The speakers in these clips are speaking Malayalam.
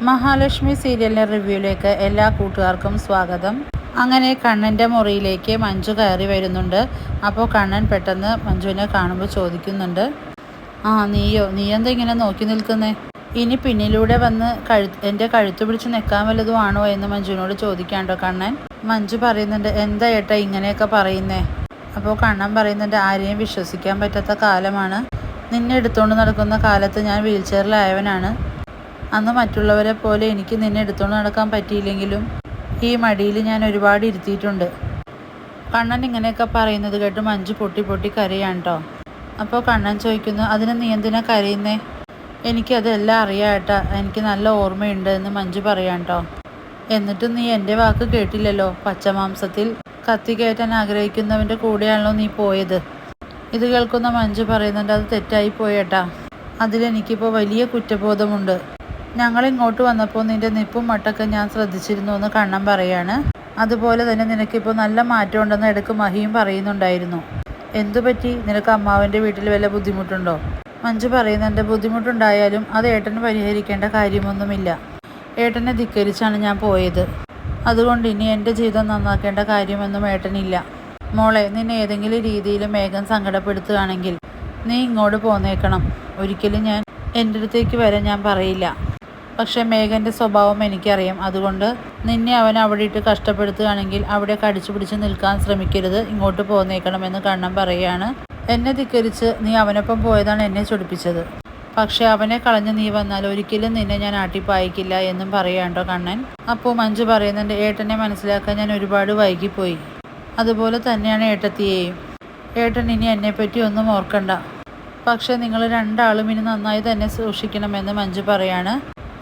മഹാലക്ഷ്മി സീരിയലിൻ്റെ റിവ്യൂയിലേക്ക് എല്ലാ കൂട്ടുകാർക്കും സ്വാഗതം. അങ്ങനെ കണ്ണൻ്റെ മുറിയിലേക്ക് മഞ്ജു കയറി വരുന്നുണ്ട്. അപ്പോൾ കണ്ണൻ പെട്ടെന്ന് മഞ്ജുവിനെ കാണുമ്പോൾ ചോദിക്കുന്നുണ്ട്, നീ എന്താ ഇങ്ങനെ നോക്കി നിൽക്കുന്നേ? ഇനി പിന്നിലൂടെ വന്ന് എൻ്റെ കഴുത്ത് പിടിച്ച് നിൽക്കാൻ വല്ലതും ആണോ എന്ന് മഞ്ജുവിനോട് ചോദിക്കാണ്ടോ കണ്ണൻ. മഞ്ജു പറയുന്നുണ്ട്, എന്താ ഏട്ടാ ഇങ്ങനെയൊക്കെ പറയുന്നേ? അപ്പോൾ കണ്ണൻ പറയുന്നുണ്ട്, ആരെയും വിശ്വസിക്കാൻ പറ്റാത്ത കാലമാണ്. നിന്നെ എടുത്തുകൊണ്ട് നടക്കുന്ന കാലത്ത് ഞാൻ വീൽ ചെയറിലായവനാണ്. അന്ന് മറ്റുള്ളവരെ പോലെ എനിക്ക് നിന്നെ എടുത്തുകൊണ്ട് നടക്കാൻ പറ്റിയില്ലെങ്കിലും ഈ മടിയിൽ ഞാൻ ഒരുപാട് ഇരുത്തിയിട്ടുണ്ട്. കണ്ണൻ ഇങ്ങനെയൊക്കെ പറയുന്നത് കേട്ട് മഞ്ജു പൊട്ടി പൊട്ടി കരയാണ് കേട്ടോ. അപ്പോൾ കണ്ണൻ ചോദിക്കുന്നു, അതിന് നീ എന്തിനാ കരയുന്നേ? എനിക്കതെല്ലാം അറിയാം ഏട്ടാ, എനിക്ക് നല്ല ഓർമ്മയുണ്ട് എന്ന് മഞ്ജു പറയാം കേട്ടോ. എന്നിട്ടും നീ എൻ്റെ വാക്ക് കേട്ടില്ലല്ലോ. പച്ചമാംസത്തിൽ കത്തി കയറ്റാൻ ആഗ്രഹിക്കുന്നവൻ്റെ കൂടെയാണല്ലോ നീ പോയത്. ഇത് കേൾക്കുന്ന മഞ്ജു പറയുന്നുണ്ട്, അത് തെറ്റായി പോയേട്ടാ. അതിലെനിക്കിപ്പോൾ വലിയ കുറ്റബോധമുണ്ട്. ഞങ്ങളിങ്ങോട്ട് വന്നപ്പോൾ നിൻ്റെ നിപ്പും മട്ടൊക്കെ ഞാൻ ശ്രദ്ധിച്ചിരുന്നു എന്ന് കണ്ണൻ പറയാണ്. അതുപോലെ തന്നെ നിനക്കിപ്പോൾ നല്ല മാറ്റം ഉണ്ടെന്ന് ഇടയ്ക്ക് മഹിയും പറയുന്നുണ്ടായിരുന്നു. എന്തുപറ്റി? നിനക്ക് അമ്മാവൻ്റെ വീട്ടിൽ വല്ല ബുദ്ധിമുട്ടുണ്ടോ? മഞ്ജു പറയുന്നുണ്ട്, ബുദ്ധിമുട്ടുണ്ടായാലും അത് ഏട്ടന് പരിഹരിക്കേണ്ട കാര്യമൊന്നുമില്ല. ഏട്ടനെ ധിക്കരിച്ചാണ് ഞാൻ പോയത്. അതുകൊണ്ട് ഇനി എൻ്റെ ജീവിതം നന്നാക്കേണ്ട കാര്യമൊന്നും ഏട്ടനില്ല. മോളെ, നിന്നെ ഏതെങ്കിലും രീതിയിൽ മേഘം സങ്കടപ്പെടുത്തുകയാണെങ്കിൽ നീ ഇങ്ങോട്ട് പോന്നേക്കണം. ഒരിക്കലും ഞാൻ എൻ്റെ അടുത്തേക്ക് വരാൻ ഞാൻ പറയില്ല. പക്ഷേ മേഘൻ്റെ സ്വഭാവം എനിക്കറിയാം. അതുകൊണ്ട് നിന്നെ അവൻ അവിടെ ഇട്ട് കഷ്ടപ്പെടുത്തുകയാണെങ്കിൽ അവിടെ കടിച്ചു പിടിച്ച് നിൽക്കാൻ ശ്രമിക്കരുത്. ഇങ്ങോട്ട് പോന്നേക്കണമെന്ന് കണ്ണൻ പറയുകയാണ്. എന്നെ ധിക്കരിച്ച് നീ അവനൊപ്പം പോയതാണ് എന്നെ ചൊടിപ്പിച്ചത്. പക്ഷേ അവനെ കളഞ്ഞ് നീ വന്നാൽ ഒരിക്കലും നിന്നെ ഞാൻ ആട്ടിപ്പായിക്കില്ല എന്നും പറയാണ്ടോ കണ്ണൻ. അപ്പോൾ മഞ്ജു പറയുന്നുണ്ട്, ഏട്ടനെ മനസ്സിലാക്കാൻ ഞാൻ ഒരുപാട് വൈകിപ്പോയി. അതുപോലെ തന്നെയാണ് ഏട്ടത്തിയെയും. ഏട്ടൻ ഇനി എന്നെപ്പറ്റി ഒന്നും ഓർക്കണ്ട. പക്ഷേ നിങ്ങൾ രണ്ടാളും ഇനി നന്നായി തന്നെ സൂക്ഷിക്കണമെന്ന് മഞ്ജു പറയാണ്.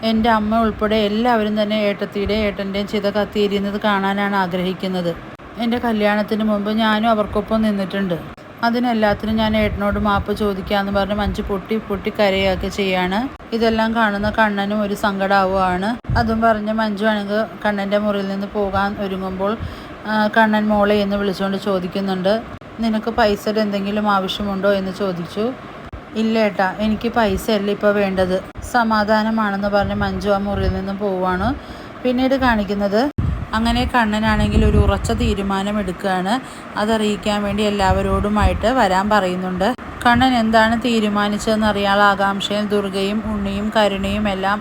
എൻ്റെ അമ്മ ഉൾപ്പെടെ എല്ലാവരും തന്നെ ഏട്ടത്തിയുടെയും ഏട്ടൻ്റെയും ചിത കത്തിയിരിക്കുന്നത് കാണാനാണ് ആഗ്രഹിക്കുന്നത്. എൻ്റെ കല്യാണത്തിന് മുമ്പ് ഞാനും അവർക്കൊപ്പം നിന്നിട്ടുണ്ട്. അതിനെല്ലാത്തിനും ഞാൻ ഏട്ടനോട് മാപ്പ് ചോദിക്കാമെന്ന് പറഞ്ഞ് മഞ്ജു പൊട്ടി പൊട്ടി കരയൊക്കെ ചെയ്യാണ്. ഇതെല്ലാം കാണുന്ന കണ്ണനും ഒരു സങ്കടമാവുകയാണ്. അതും പറഞ്ഞ് മഞ്ജു ആണെങ്കിൽ കണ്ണൻ്റെ മുറിയിൽ നിന്ന് പോകാൻ ഒരുങ്ങുമ്പോൾ കണ്ണൻ മോളെ എന്ന് വിളിച്ചുകൊണ്ട് ചോദിക്കുന്നുണ്ട്, നിനക്ക് പൈസയുടെ എന്തെങ്കിലും ആവശ്യമുണ്ടോ എന്ന് ചോദിച്ചു. ഇല്ല ഏട്ടാ, എനിക്ക് പൈസയല്ല ഇപ്പോൾ വേണ്ടത്, സമാധാനമാണെന്ന് പറഞ്ഞ് മഞ്ജു ആ മുറിയിൽ നിന്ന് പോവുകയാണ്. പിന്നീട് കാണിക്കുന്നത്, അങ്ങനെ കണ്ണനാണെങ്കിൽ ഒരു ഉറച്ച തീരുമാനം എടുക്കുകയാണ്. അതറിയിക്കാൻ വേണ്ടി എല്ലാവരോടുമായിട്ട് വരാൻ പറയുന്നുണ്ട്. കണ്ണൻ എന്താണ് തീരുമാനിച്ചതെന്ന് അറിയാനുള്ള ആകാംക്ഷയിൽ ദുർഗയും ഉണ്ണിയും കരുണയും എല്ലാം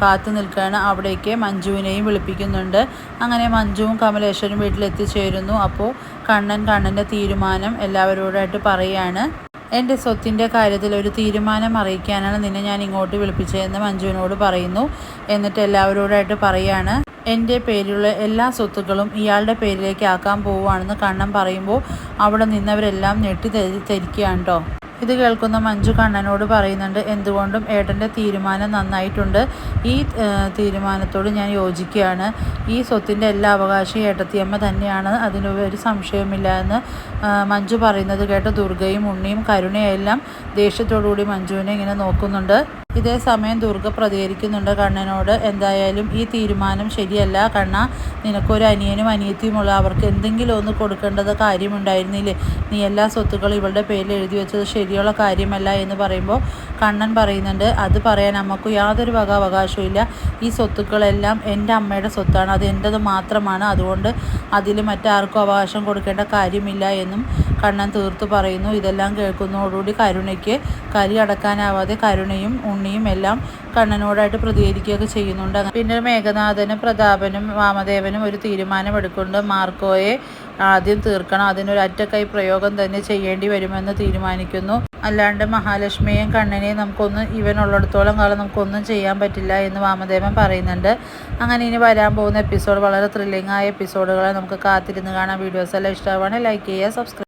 കാത്തു നിൽക്കുകയാണ്. അവിടേക്ക് മഞ്ജുവിനെയും വിളിപ്പിക്കുന്നുണ്ട്. അങ്ങനെ മഞ്ജുവും കമലേശ്വരും വീട്ടിലെത്തിച്ചേരുന്നു. അപ്പോൾ കണ്ണൻ്റെ തീരുമാനം എല്ലാവരോടായിട്ട് പറയുകയാണ്. എൻ്റെ സ്വത്തിൻ്റെ കാര്യത്തിൽ ഒരു തീരുമാനം അറിയിക്കാനാണ് നിന്നെ ഞാൻ ഇങ്ങോട്ട് വിളിപ്പിച്ചതെന്ന് മഞ്ജുവിനോട് പറയുന്നു. എന്നിട്ട് എല്ലാവരോടായിട്ട് പറയാണ്, എൻ്റെ പേരിലുള്ള എല്ലാ സ്വത്തുക്കളും ഇയാളുടെ പേരിലേക്ക് ആക്കാൻ പോവുകയാണെന്ന് കണ്ണൻ പറയുമ്പോൾ അവിടെ നിന്നവരെല്ലാം തെരിക്കുകയാണ് കേട്ടോ. ഇത് കേൾക്കുന്ന മഞ്ജു കണ്ണനോട് പറയുന്നുണ്ട്, എന്തുകൊണ്ടും ഏട്ടൻ്റെ തീരുമാനം നന്നായിട്ടുണ്ട്. ഈ തീരുമാനത്തോട് ഞാൻ യോജിക്കുകയാണ്. ഈ സ്വത്തിൻ്റെ എല്ലാ അവകാശവും ഏട്ടത്തിയമ്മ തന്നെയാണ്, അതിനൊരു സംശയവുമില്ല എന്ന് മഞ്ജു പറയുന്നത് കേട്ട് ദുർഗയും ഉണ്ണിയും കരുണയെല്ലാം ദേഷ്യത്തോടുകൂടി മഞ്ജുവിനെ ഇങ്ങനെ നോക്കുന്നുണ്ട്. ഇതേ സമയം ദുർഗ പ്രതികരിക്കുന്നുണ്ട് കണ്ണനോട്, എന്തായാലും ഈ തീരുമാനം ശരിയല്ല കണ്ണ. നിനക്കൊരു അനിയനും അനിയത്തിയുമുള്ള അവർക്ക് എന്തെങ്കിലും ഒന്ന് കൊടുക്കേണ്ടത് കാര്യമുണ്ടായിരുന്നില്ലേ? നീ എല്ലാ സ്വത്തുക്കളും ഇവളുടെ പേരിൽ എഴുതി വെച്ചത് ശരിയുള്ള കാര്യമല്ല എന്ന് പറയുമ്പോൾ കണ്ണൻ പറയുന്നുണ്ട്, അത് പറയാൻ നമുക്ക് യാതൊരു വക അവകാശവും ഇല്ല. ഈ സ്വത്തുക്കളെല്ലാം എൻ്റെ അമ്മയുടെ സ്വത്താണ്, അത് എൻ്റെത് മാത്രമാണ്. അതുകൊണ്ട് അതിൽ മറ്റാർക്കും അവകാശം കൊടുക്കേണ്ട കാര്യമില്ല എന്നും കണ്ണൻ തീർത്തു പറയുന്നു. ഇതെല്ലാം കേൾക്കുന്നതോടുകൂടി കരുണയ്ക്ക് കലി അടക്കാനാവാതെ കരുണയും ഉണ്ണിയും എല്ലാം കണ്ണനോടായിട്ട് പ്രതികരിക്കുകയൊക്കെ ചെയ്യുന്നുണ്ട്. പിന്നെ മേഘനാഥനും പ്രതാപനും വാമദേവനും ഒരു തീരുമാനമെടുക്കുന്നുണ്ട്, മാർക്കോയെ ആദ്യം തീർക്കണം. അതിനൊരു അറ്റക്കൈ പ്രയോഗം തന്നെ ചെയ്യേണ്ടി വരുമെന്ന് തീരുമാനിക്കുന്നു. അല്ലാണ്ട് മഹാലക്ഷ്മിയെയും കണ്ണനെയും ഇവനുള്ളിടത്തോളം കാലം നമുക്കൊന്നും ചെയ്യാൻ പറ്റില്ല എന്ന് വാമദേവൻ പറയുന്നുണ്ട്. അങ്ങനെ ഇനി വരാൻ പോകുന്ന എപ്പിസോഡ് വളരെ ത്രില്ലിംഗ് ആയ എപ്പിസോഡുകളെ നമുക്ക് കാത്തിരുന്ന് കാണാം. വീഡിയോസ് എല്ലാം ഇഷ്ടമാവുകയാണെങ്കിൽ ലൈക്ക് ചെയ്യുക, സബ്സ്ക്രൈബ്